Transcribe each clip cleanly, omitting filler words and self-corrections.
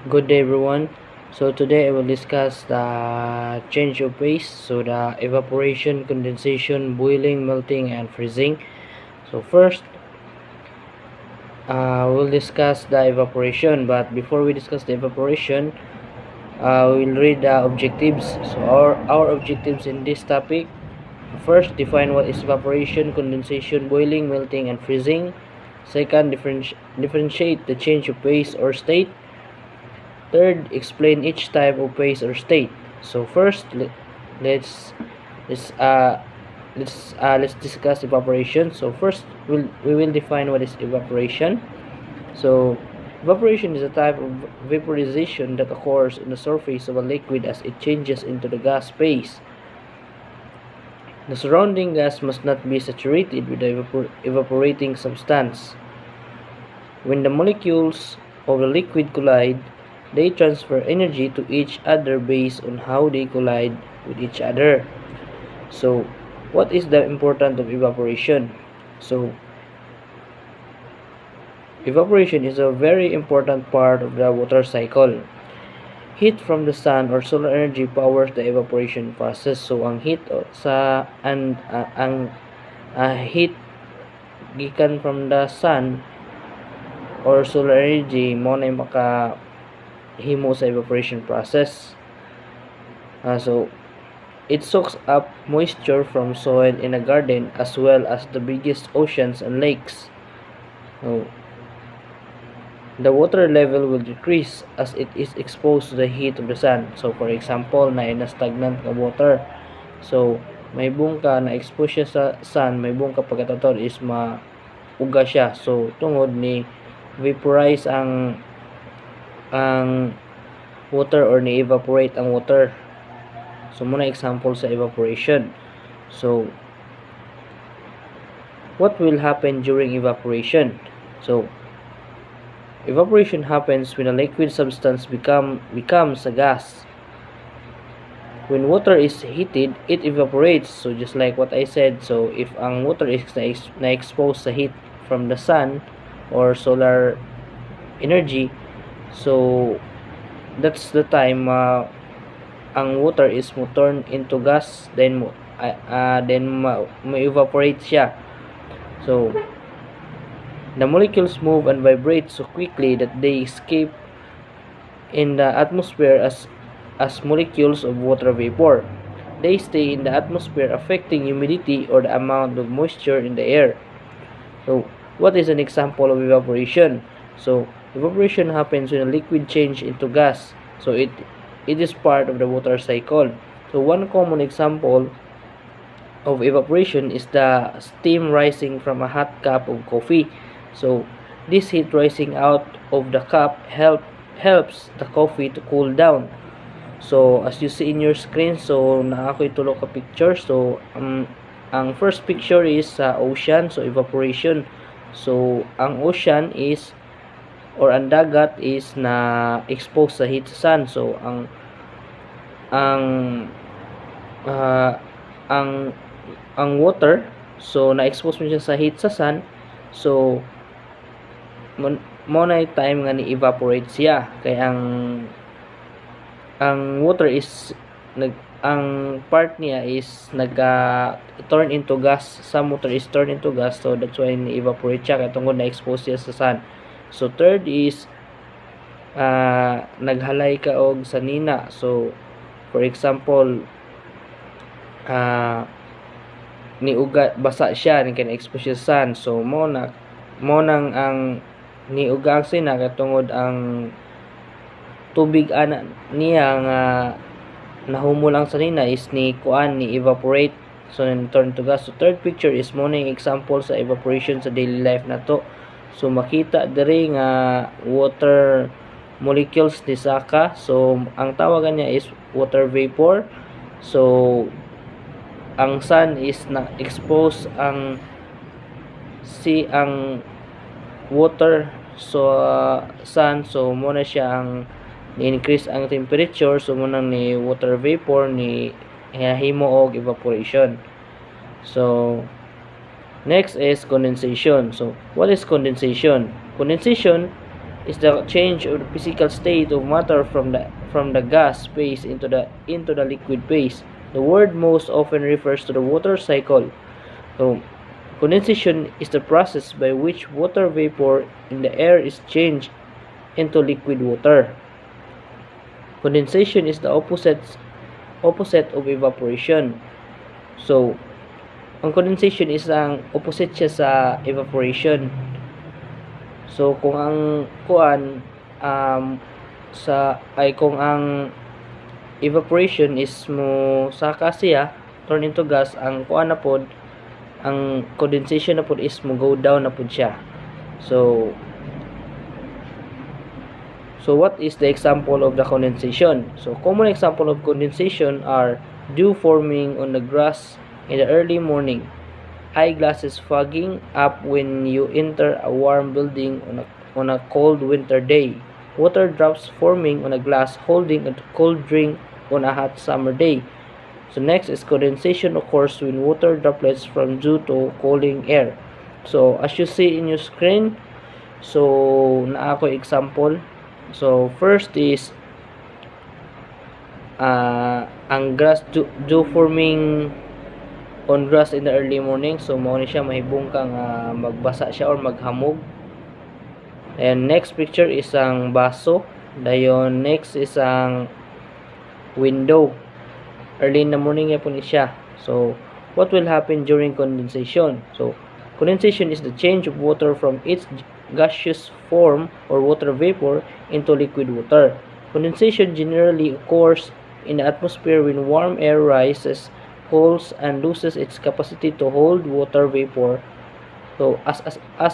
Good day, everyone. So today I will discuss the change of phase. So the evaporation, condensation, boiling, melting, and freezing. So first, we'll discuss the evaporation. But before we discuss the evaporation, we'll read the objectives. So our objectives in this topic: first, define what is evaporation, condensation, boiling, melting, and freezing. Second, differentiate the change of phase or state. Third, explain each type of phase or state. So first, let's let's uh let's discuss evaporation. So first, we will define what is evaporation. So evaporation is a type of vaporization that occurs on the surface of a liquid as it changes into the gas phase. The surrounding gas must not be saturated with the evaporating substance. When the molecules of the liquid collide, they transfer energy to each other based on how they collide with each other. So, what is the importance of evaporation? So, evaporation is a very important part of the water cycle. Heat from the sun or solar energy powers the evaporation process. So, ang heat heat gikan from the sun or solar energy mo na maka himo sa evaporation process. So it soaks up moisture from soil in a garden as well as the biggest oceans and lakes. So the water level will decrease as it is exposed to the heat of the sun. So for example, na stagnant nga water. So may bungka na expose siya sa sun, may bungka pagkataon is mauga siya. So tungod ni vaporize ang water or ni-evaporate ang water. So muna example sa evaporation. So what will happen during evaporation? So evaporation happens when a liquid substance becomes a gas. When water is heated, it evaporates. So just like what I said, so if ang water is na-expose sa heat from the sun or solar energy, so that's the time ang water is mo turn into gas, then evaporate siya. So the molecules move and vibrate so quickly that they escape in the atmosphere as molecules of water vapor. They stay in the atmosphere, affecting humidity or the amount of moisture in the air. So what is an example of evaporation? So evaporation happens when a liquid changes into gas. So it is part of the water cycle. So one common example of evaporation is the steam rising from a hot cup of coffee. So this heat rising out of the cup helps the coffee to cool down. So as you see in your screen, so naa ko'y tulo ka picture. So ang first picture is sa ocean, so evaporation. So ang ocean is or ang dagat is na exposed sa heat sa sun. So ang water, so na-expose mo siya sa heat sa sun, so mo na time nga ni evaporate siya kay ang water is ang part niya is turn into gas. Some water is turn into gas, so that's why ni evaporate siya kay tungod na-expose siya sa sun. So third is naghalay ka og sanina. So for example, ni uga basa siya ni kan expose siya sa sun. So mo nang ang ni uga ang sina katungod ang tubig ana niya nga nahumol ang sanina is ni kuan ni evaporate, so turn to gas. So third picture is mo ning example sa evaporation sa daily life nato. So makita diri nga water molecules ni saka. So ang tawagan niya is water vapor. So ang sun is na expose ang water so sun, so mo na siya ang ni-increase ang temperature, so mo nang ni water vapor ni himo og evaporation. So next is condensation. So what is condensation? Condensation is the change of the physical state of matter from the gas phase into the liquid phase. The word most often refers to the water cycle. So, condensation is the process by which water vapor in the air is changed into liquid water. Condensation is the opposite of evaporation. So, ang condensation is ang opposite siya sa evaporation. So, kung ang kung ang evaporation is mo saka siya turn into gas, ang kuan na pod, ang condensation na pod is mo go down na pod siya. So what is the example of the condensation? So common example of condensation are dew forming on the grass in the early morning, eyeglasses fogging up when you enter a warm building on a cold winter day, water drops forming on a glass holding a cold drink on a hot summer day. So next is condensation occurs when water droplets from dew to cooling air. So as you see in your screen, so naa ko example. So first is ang grass dew forming on grass in the early morning. So mao ni siya mahibong kang magbasa siya or maghamog. And next picture is ang baso. Dayon next is ang window. Early in the morning yapon siya. So what will happen during condensation? So condensation is the change of water from its gaseous form or water vapor into liquid water. Condensation generally occurs in the atmosphere when warm air rises, cools, and loses its capacity to hold water vapor. So as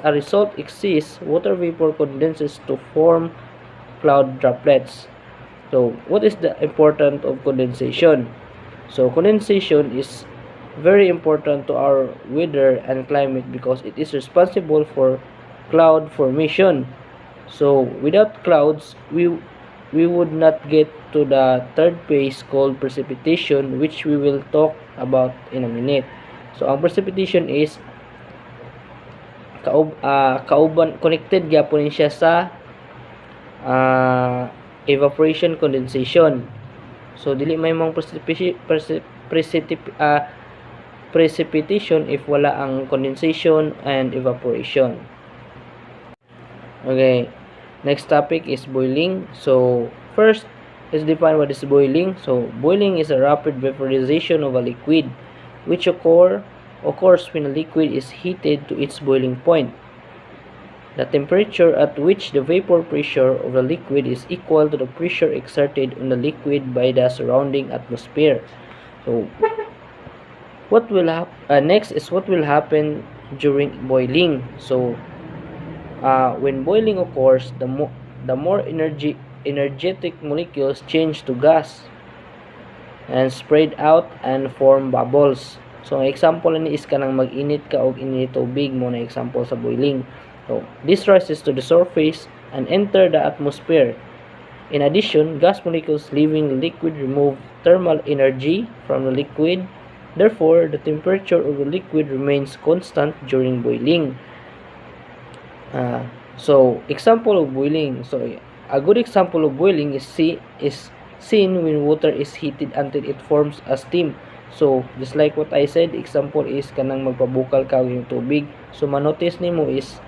a result exists, water vapor condenses to form cloud droplets. So what is the importance of condensation? So condensation is very important to our weather and climate because it is responsible for cloud formation. So without clouds, we would not get to the third phase called precipitation, which we will talk about in a minute. So ang precipitation is connected gyapon siya sa evaporation condensation. So dili may mong precipitation if wala ang condensation and evaporation. Okay, next topic is boiling. So first, let's define what is boiling. So boiling is a rapid vaporization of a liquid which occurs when a liquid is heated to its boiling point. The temperature at which the vapor pressure of the liquid is equal to the pressure exerted on the liquid by the surrounding atmosphere. So what will next is what will happen during boiling. So when boiling occurs, the more energetic molecules change to gas and spread out and form bubbles. So ang example ni is kanang mag-init ka og init tubig mo na example sa boiling. So this rises to the surface and enter the atmosphere. In addition, gas molecules leaving the liquid remove thermal energy from the liquid. Therefore, the temperature of the liquid remains constant during boiling. So example of boiling. So a good example of boiling is seen when water is heated until it forms a steam. So just like what I said, example is kanang magpabukal ka yung tubig. So manotice nimo is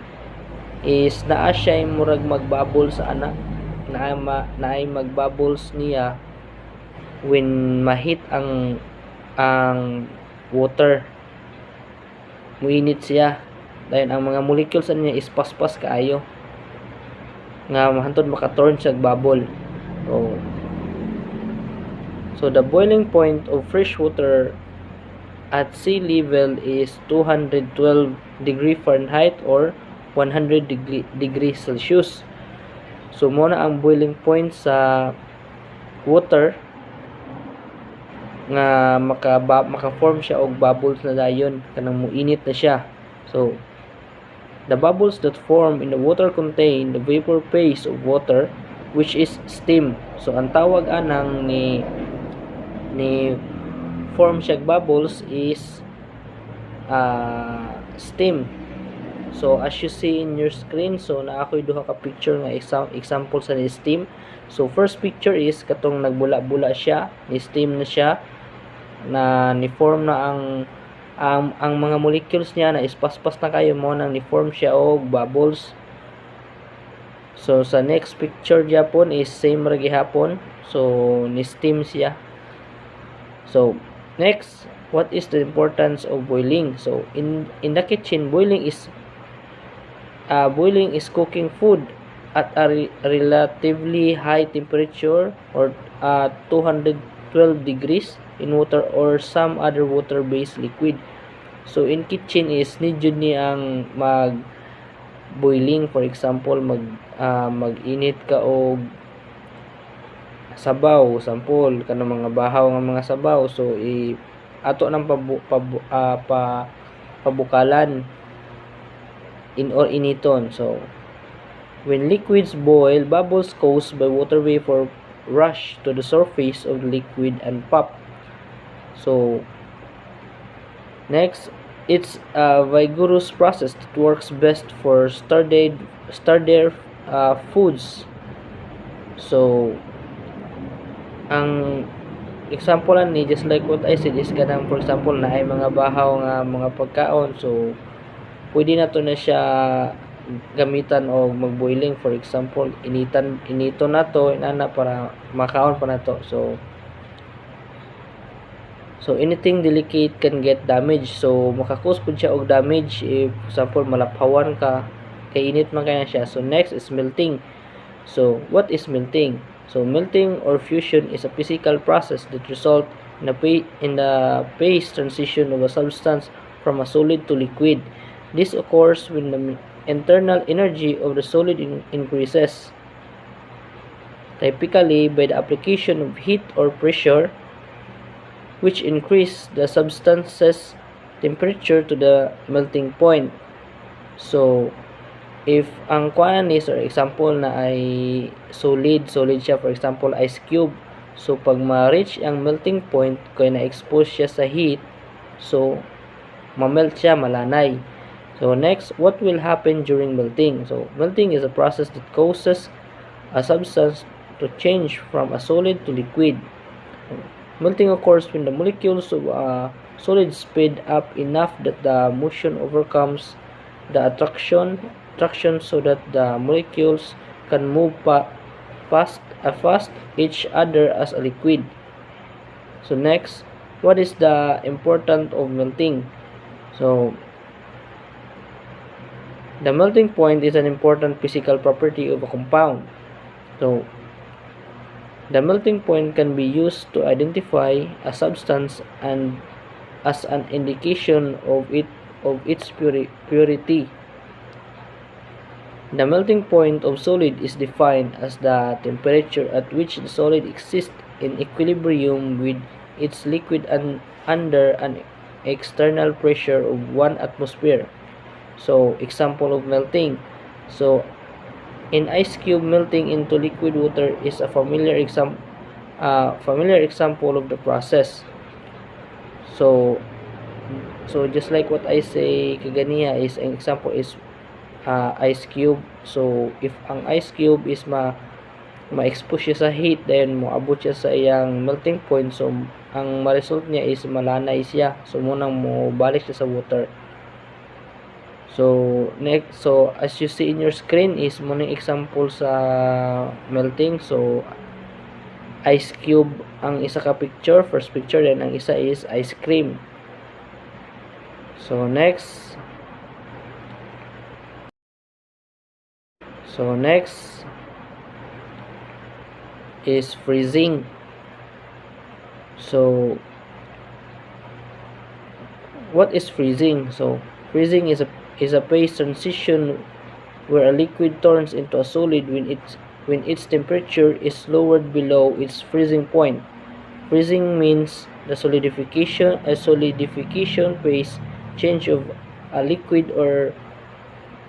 naa siya murag magbubble sa ana. Naay magbubbles niya when mahit ang water. Muinit siya. Dahil ang mga molecules niya is paspas kaayo nga mahantod maka-turn siya bubble. So the boiling point of fresh water at sea level is 212 degree Fahrenheit or 100 degree Celsius. So mo na ang boiling point sa water nga maka-form siya og bubbles na dayon kanang muinit na siya. So the bubbles that form in the water contain the vapor phase of water, which is steam. So ang tawag anang ni form siya bubbles is steam. So as you see in your screen, so naa ako'y duha ka picture nga example sa ni-steam. So first picture is katong nagbula-bula siya, ni-steam na siya, na ni-form na ang mga molecules niya na ispaspas na kayo mo nang ni-form siya og bubbles. So sa next picture gyapon is same ra gihapon. So ni-steam siya. So next, what is the importance of boiling? So in the kitchen, boiling is cooking food at a relatively high temperature, or 212 degrees in water or some other water-based liquid. So in kitchen is need jud ni ang mag boiling. For example, mag-init ka og sabaw, sampol kanang mga bahaw nga mga sabaw. So ato nang pabukalan or initon. So when liquids boil, bubbles caused by water vapor rush to the surface of the liquid and pop. So next, it's a vigorous process that works best for sturdier foods. So ang example ni, just like what I said, is kanang for example na ay mga bahaw nga mga pagkaon. So pwede na to na siya gamitan o magboiling. For example, inito na to inana para makaon pa na to. So anything delicate can get damaged. So makakos pud siya og damage if for example malaphawan ka kay init man kaya siya. So next is melting. So what is melting? So melting or fusion is a physical process that results in the phase transition of a substance from a solid to liquid. This occurs when the internal energy of the solid increases, typically by the application of heat or pressure, which increase the substance's temperature to the melting point. So if ang kuan is, or example na ay solid siya, for example ice cube. So pag ma-reach ang melting point, kaya na-expose siya sa heat, so ma-melt siya, malanay. So next, what will happen during melting? So melting is a process that causes a substance to change from a solid to liquid. Melting occurs when the molecules of a solid speed up enough that the motion overcomes the attraction so that the molecules can move past each other as a liquid. So next, what is the importance of melting? So the melting point is an important physical property of a compound. So the melting point can be used to identify a substance and as an indication of its purity. The melting point of solid is defined as the temperature at which the solid exists in equilibrium with its liquid under an external pressure of 1 atmosphere. So example of melting. So in ice cube, melting into liquid water is a familiar example of the process. So just like what I say kaganiya, is an example is ice cube. So if ang ice cube is ma-expose siya sa heat, then moabot siya sa iyang melting point, so ang ma-result niya is malanay siya. So munang mo balik siya sa water. So next, so as you see in your screen is muna example sa melting. So ice cube ang isa ka picture, first picture, then ang isa is ice cream. So next is freezing. So what is freezing? So freezing is a phase transition where a liquid turns into a solid when its temperature is lowered below its freezing point. Freezing means the solidification phase change of a liquid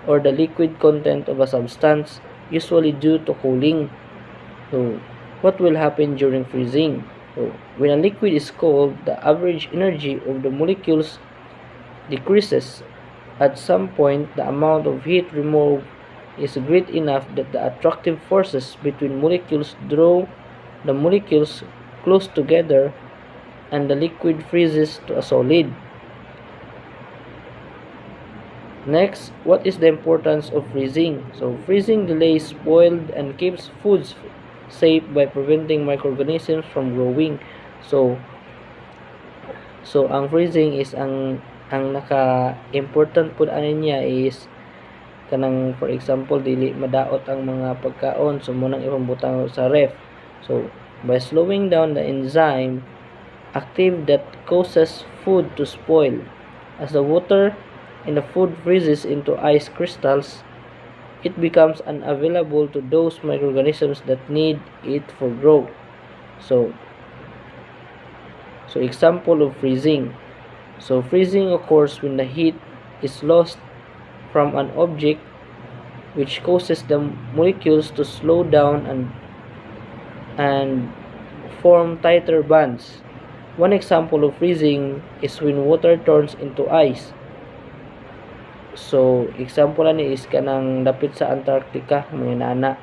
or the liquid content of a substance, usually due to cooling. So what will happen during freezing? So when a liquid is cold, the average energy of the molecules decreases At some point, the amount of heat removed is great enough that the attractive forces between molecules draw the molecules close together and the liquid freezes to a solid. Next, what is the importance of freezing? So, freezing delays spoiled and keeps foods safe by preventing microorganisms from growing. So ang freezing is ang naka-important pud ani niya is kanang for example dili madaot ang mga pagkaon so mo nang ipambutang sa ref. So by slowing down the enzyme active that causes food to spoil. As the water in the food freezes into ice crystals, it becomes unavailable to those microorganisms that need it for growth. So example of freezing. So freezing occurs when the heat is lost from an object which causes the molecules to slow down and form tighter bands. One example of freezing is when water turns into ice. So example ani is kanang dapit sa Antarctica mga nana.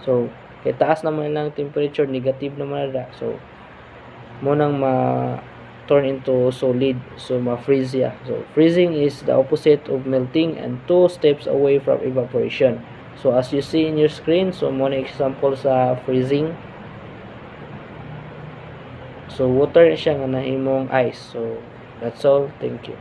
So kay taas naman lang temperature, negative naman na. So mo nang turn into solid, so ma-freeze ya. So freezing is the opposite of melting and 2 steps away from evaporation. So as you see in your screen, so mo na example sa freezing. So water siya nga nahimong ice. So that's all. Thank you.